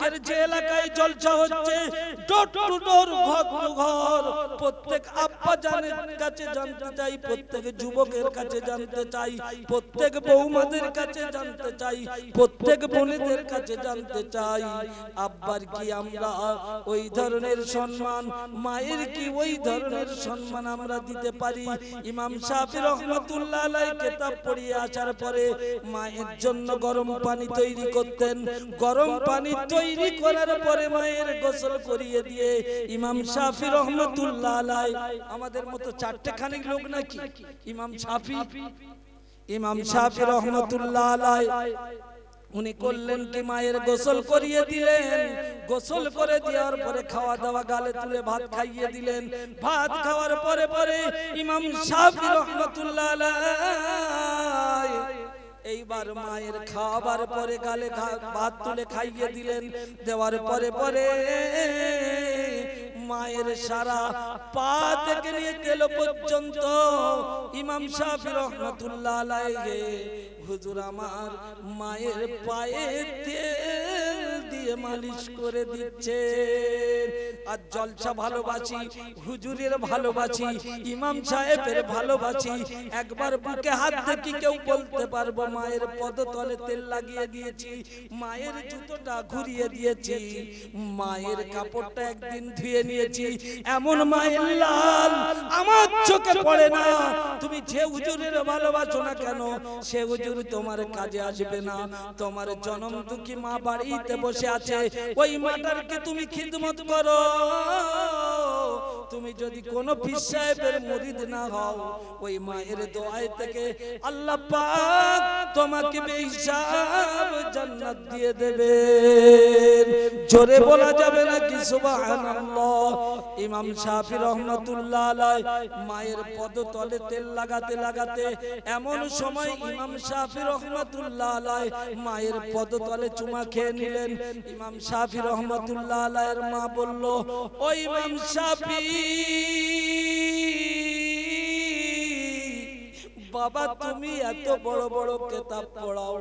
আজকের যে এলাকায় জলসা হচ্ছে, ডোর টু ডোর, ঘর টু ঘর, প্রত্যেক আব্বা জানের কাছে জানতে চাই, প্রত্যেক যুবকের কাছে জানতে চাই, প্রত্যেক বৌমাদের কাছে জানতে চাই, প্রত্যেক বোনেদের কাছে জানতে চাই, আব্বার কি আমরা ওই ধরনের সম্মান, মায়ের কি ওই ধরনের সম্মান আমরা দিতে পারি? ইমাম শাফি রহমাতুল্লাহ আলাইহি কিতাব পড়িয়ে আসার পরে মায়ের জন্য গরম পানি তৈরি করতেন। গরম পানি তৈরি করার পরে মায়ের গোসল করিয়ে দিয়ে ইমাম শাফি রহমাতুল্লাহ আলাইহি, আমাদের মতো চারটে খানিক লোক নাকি ইমাম শাফি রহমাতুল্লাহ আলাইহি উনি করলেন কি, মায়ের গোসল করিয়ে দিলেন। গোসল করে দেওয়ার পরে খাওয়া দাওয়া, গালে তুলে ভাত খাইয়ে দিলেন। ভাত খাওয়ার পরে পরে ইমাম শাফি রহমাতুল্লাহ আলাইহি এইবার মায়ের খাবার পরে গালে ভাত তুলে খাইয়ে দিলেন। দেওয়ার পরে পরে মায়ের সারা পা থেকে নিয়ে তেল পর্যন্ত ইমাম শাফি রহমাতুল্লাহ আলাইহি, হুজুর আমার মায়ের পায়ে তেল দিয়ে মালিশ করে দিচ্ছে। আর জলসা ভালোবাসি, হুজুরের ভালোবাসি, ইমাম সাহেবের ভালোবাসি। একবার বুকে হাত দেখি কেউ বলতে পারবো মায়ের পদতলে তেল লাগিয়ে দিয়েছি, মায়ের জুতোটা ঘুরিয়ে দিয়েছি, মায়ের কাপড়টা একদিন ধুয়ে নিয়েছি, এমন মায়ের লাল আমার চোখে পড়ে না। তুমি যে হুজুরের ভালোবাসো না কেন, সে হুজুর তোমার কাজে আসবে না। তোমার জনম দুঃখী মা বাড়িতে বসে আছে, ওই মাটারকে তুমি খিদমত করো। তুমি যদি কোনো পীর সাহেবের মুরিদ না হও, ওই মায়ের দোয়ায় থেকে আল্লাহ পাক তোমাকে বেহিসাব জান্নাত দিয়ে দেবে। জোরে বলা যাবে না কি সুবহানাল্লাহ? ইমাম শাফি রহমাতুল্লাহ আলাইহি মায়ের পদতলে তেল লাগাতে লাগাতে এমন সময় ইমাম শাফি রহমাতুল্লাহ আলাইহি মায়ের পদতলে চুমা খেয়ে নিলেন। ইমাম শাফি রহমাতুল্লাহ আলাইহির মা বলল, ও ইমাম শাফি বাবা, তুমি এত বড় বড় কিতাব পড়াও,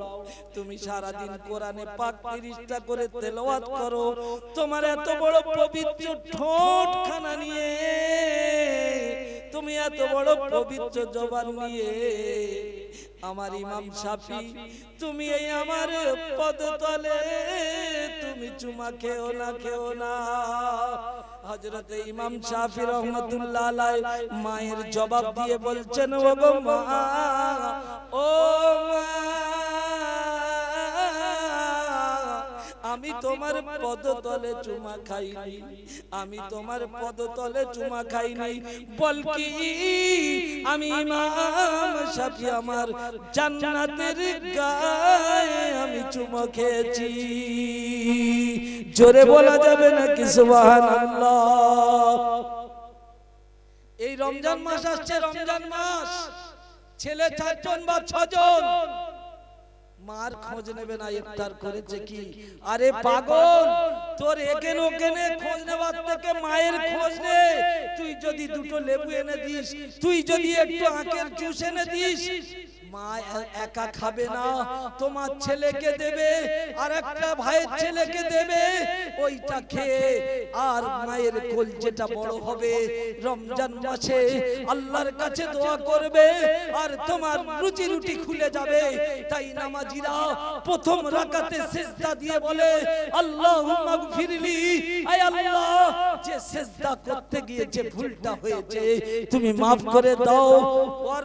তুমি সারা দিন কোরআনে পাক 30টা করে তেলাওয়াত করো, তোমার এত বড় পবিত্র ঠোঁট খানা নিয়ে, তুমি এত বড় পবিত্র জবান নিয়ে আমার ইমাম শাফি তুমি এই আমার পদতলে তুমি চুমা খেও না। হযরত ইমাম শাফি রহমাতুল্লাহ আলাইহি মায়ের জবাব দিয়ে বলছেন, ও গো মা, ও মা, আমি তোমার পদতলে চুমা খাইনি, আমি তোমার পদতলে চুমা খাইনি, বলকি আমি ইমাম শাফি আমার জান্নাতের গায়ে আমি চুমা খেয়েছি। জোরে বলা যাবে নাকি সুবহানাল্লাহ? এই রমজান মাস আসছে, রমজান মাস, ছেলে 4 জন বা 6 জন, মার খোঁজ নেবে না ইফতার করেছে কি? আরে পাগল, তোর একেন ওকেনে খোঁজ নেবার থেকে মায়ের খোঁজ নে। তুই যদি দুটো লেবু এনে দিস, তুই যদি একটু আখের জুস এনে দিস, মা একা খাবে না, তোমার ছেলেকে দেবে, আর একটা ভাইয়ের ছেলেকে দেবে, ওইটা খেয়ে আর মায়ের কলজেটা বড় হবে। রমজান মাসে আল্লাহর কাছে দোয়া করবে আর তোমার রুজি রুটি খুলে যাবে। তাই নামাজিরা প্রথম রাকাতে সিজদা দিয়ে বলে, আল্লাহুম্মা গফিরলি, আয় আল্লাহ, যে সিজদা করতে গিয়ে যে ভুলটা হয়েছে তুমি maaf করে দাও। আর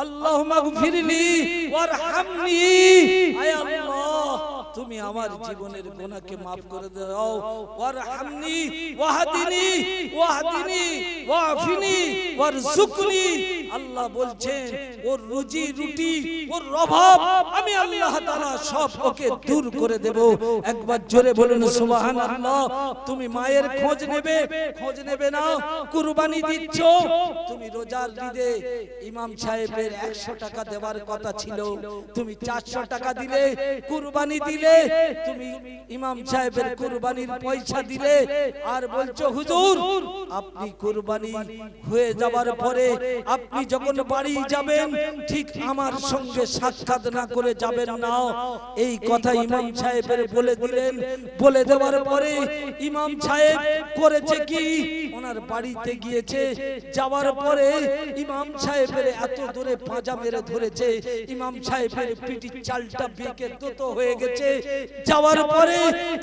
আল্লাহুম্মা গফিরলি ওয়ারহামনি, আয় আল্লাহ, তুমি আমার জীবনের গুনাহকে maaf করে দাও। ওয়ারহামনি ওয়াহদিনি ওয়াফিনি ওয়ারযুকনি। আল্লাহ বলছেন ওর রুজি রুটি, ওর অভাব আমি আল্লাহ তাআলা সব ওকে দূর করে দেব। একবার জোরে বলুন সুবহানাল্লাহ। তুমি মায়ের খোঁজ নেবে না, কুরবানি দিচ্ছ, তুমি রোজার ঈদে ইমাম সাহেবের 100 টাকা দেওয়ার কথা ছিল, তুমি 400 টাকা দিলে, কুরবানি দিলে দিলে, তুমি ইমাম সাহেবের কুরবানির পয়সা দিলে, আর বলছো হুজুর আপনি কুরবানি হয়ে যাবার পরে আপনি যখন বাড়ি যাবেন ঠিক আমার সঙ্গে সাক্ষাৎ না করে যাবেন না। এই কথা ইমাম সাহেবের বলে দিলেন। বলে দেওয়ার পরে ইমাম সাহেব করেছে কি, ওনার বাড়িতে গিয়েছে। যাওয়ার পরে ইমাম সাহেবের এত দূরে পাঁজা মেরে ধরেছে, ইমাম সাহেবের পিঠির চালটা বেঁকে দোতো হয়ে গেছে। যাওয়ার পরে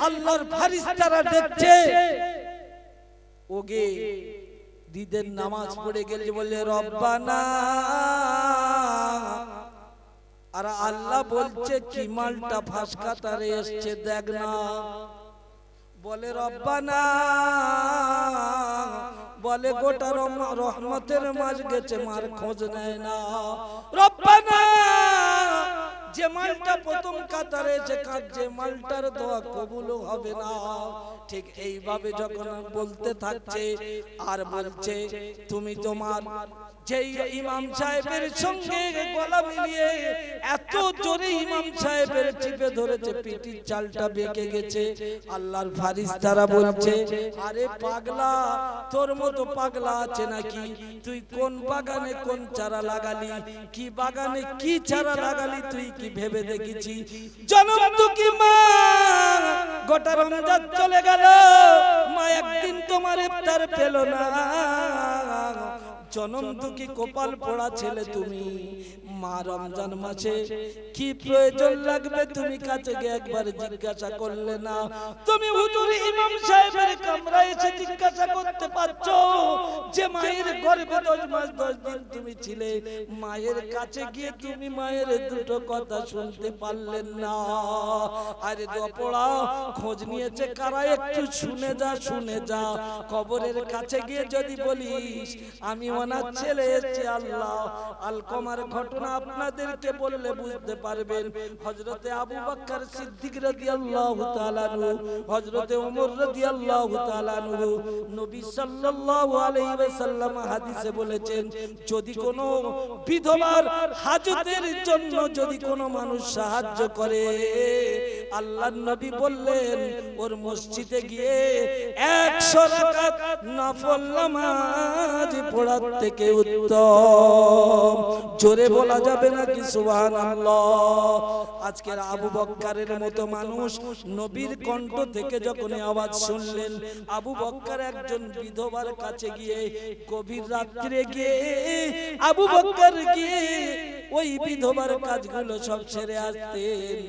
আল্লাহর ফেরেশতারা দেখছে, ওগে দিদের নামাজ পড়ে গেলে বলে রব্বানা, আর আল্লাহ বলছে কি মালটা ফাঁসকা তারে এসছে দেখ না। বলে রব্বানা, বলে গোটা রহমতের মাস গেছে, মার খোঁজ নেয় না। রব্বানা, যে মালটা প্রথম কাতারে এসে কাঁদছে মালটার দোয়া কবুল হবে না। ঠিক এইভাবে যখন বলতে থাকছে আর বলছে, তুমি তোমার যেই ইমাম সাহেবের সঙ্গে গলা মিলিয়ে এত জোরে ইমাম সাহেবের চিপে ধরেছে, পিঠির চালটা বেঁকে গেছে। আল্লাহর ফেরেশতারা বলছে, আরে পাগলা, তোর মতো পাগলা আছে নাকি? তুই কোন বাগানে কোন চারা লাগালি, কি বাগানে কি চারা লাগালি তুই কি ভেবে দেখেছি? জনম দুঃখী মা, গোটা রমজান চলে গেল, মা একদিন তোমার ইফতার পেল না। জনম দুঃখী কপাল পোড়া ছেলে তুমি, মা রমজান মাসে কি প্রয়োজন লাগবে তুমি কাছে গিয়ে একবার জিজ্ঞাসা করলে না? তুমি হুজুর ইমাম সাহেবের কামরায় এসে জিজ্ঞাসা করতে পারছো যে মায়ের গর্ভে 10 মাস 10 দিন তুমি ছিলে, মায়ের কাছে গিয়ে তুমি মায়ের দুটো কথা শুনতে পারলেন না? আরে দোপড়া খোঁজ নিয়েছে কারা, একটু শুনে যা, শুনে যা। কবরের কাছে গিয়ে যদি বলিস আমি ওনার ছেলে এসেছি, আল্লাহ আলকমার ঘটনা আপনাদেরকে বললে বুঝতে পারবেন। হযরতে আবু বকর সিদ্দিক রাদিয়াল্লাহু তাআলা আনহু, হযরতে ওমর রাদিয়াল্লাহু তাআলা আনহু, নবী সাল্লাল্লাহু আলাইহি ওয়াসাল্লাম হাদিসে বলেছেন, যদি কোনো বিধবার হাজতের জন্য যদি কোনো মানুষ সাহায্য করে, আল্লাহর নবী বললেন ওর মসজিদে গিয়ে 100 রাকাত নফল নামাজ পড়ার থেকে উত্তম। জোরে বলা যাবে নাকি সুবহানাল্লাহ? আজকের আবু বকরের মতো মানুষ নবীর কণ্ঠ থেকে যখন আওয়াজ শুনলেন, আবু বকর একজন বিধবার কাছে গিয়ে গভীর রাত্রে গিয়ে আবু বকর গিয়ে ওই বিধবার কাজগুলো সব সেরে আসতেন।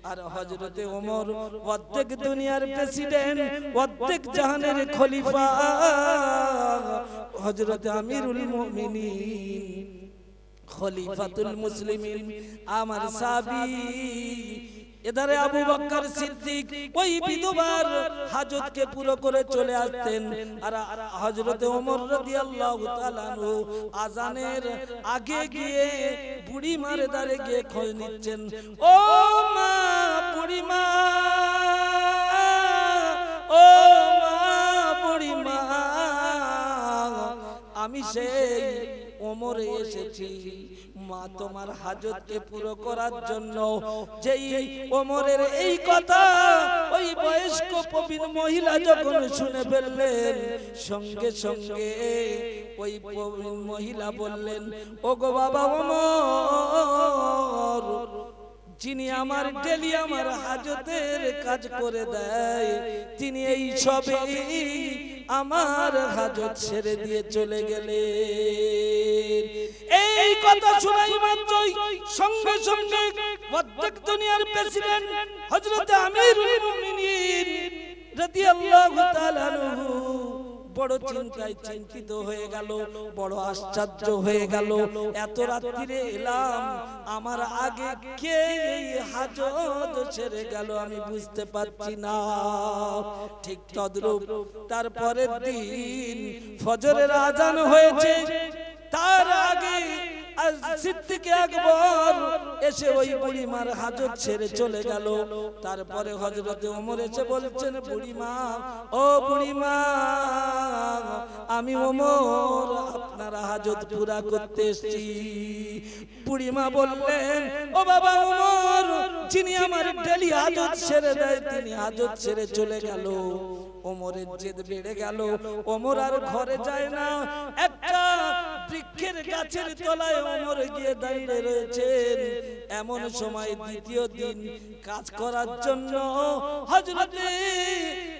আর হযরতে ওমর অর্ধেক দুনিয়ার প্রেসিডেন্ট, অর্ধেক জাহানের খলিফা, হযরতে আমিরুল মুমিনিন, খলিফাতুল মুসলিমিন, আমার সাহাবী, এধারে আবু বকর সিদ্দিক ওই বিধবার হাজতকে পুরো করে চলে আসতেন। আর হযরতে ওমর রাদিয়াল্লাহু তাআলা আনহু আজানের আগে গিয়ে বুড়ি মার দাঁড়ে গিয়ে খোঁজ নিচ্ছেন, ও মা, বুড়ি মা, ও মা, বুড়ি মা, আমি সেই ওমর এসেছি মা তোমার হাজতকে পুরো করার জন্য। যেই ওমরের এই কথা ওই বয়স্ক প্রবীণ মহিলা যখন শুনে ফেললেন, সঙ্গে সঙ্গে ওই প্রবীণ মহিলা বললেন, ওগো বাবা ওমর, যিনি আমার ডেলি আমার হাজতের কাজ করে দেয়, তিনি এই সবে আমার হাজত ছেড়ে দিয়ে চলে গেলেন। এই কথা শোনাই মাত্রই সঙ্গে সঙ্গে অর্ধেক দুনিয়ার প্রেসিডেন্ট হযরত আমিরুল মুমিনিন রাদিয়াল্লাহু তাআলা আনহু বড় চিন্তায় চিন্তিত হয়ে গেল, বড় আশ্চর্য হয়ে গেল। এত রাত্রিরে এলাম, আমার আগে কে হাজত ছেড়ে গেল আমি বুঝতে পারছি না। ঠিক তদ্রূপ তারপরের দিন ফজরের আজান হয়েছে, তার আগে সিদ্দিক আকবর এসে ওই বুড়িমার হাজত ছেড়ে চলে গেল। তারপরে হযরতে ওমর এসে বলছেন, বুড়িমা, ও বুড়িমা, আমি ওমর আপনার হাজত পুরা করতে এসেছি। বুড়িমা বললেন, ও বাবা ওমর, যিনি আমার ডেলি হাজত ছেড়ে দেয় তিনি হাজত ছেড়ে চলে গেল। ওমরের জেদ বেড়ে গেল, ওমর আর ঘরে যায় না। একটা বৃক্ষের গাছের তলায় ওমর গিয়ে দাঁড়িয়ে রয়েছেন। এমন সময় দ্বিতীয় দিন কাজ করার জন্য হযরতে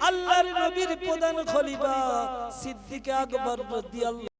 আল্লাহর নবীর প্রধান খলিফা সিদ্দিক আকবর রাদিয়াল্লাহু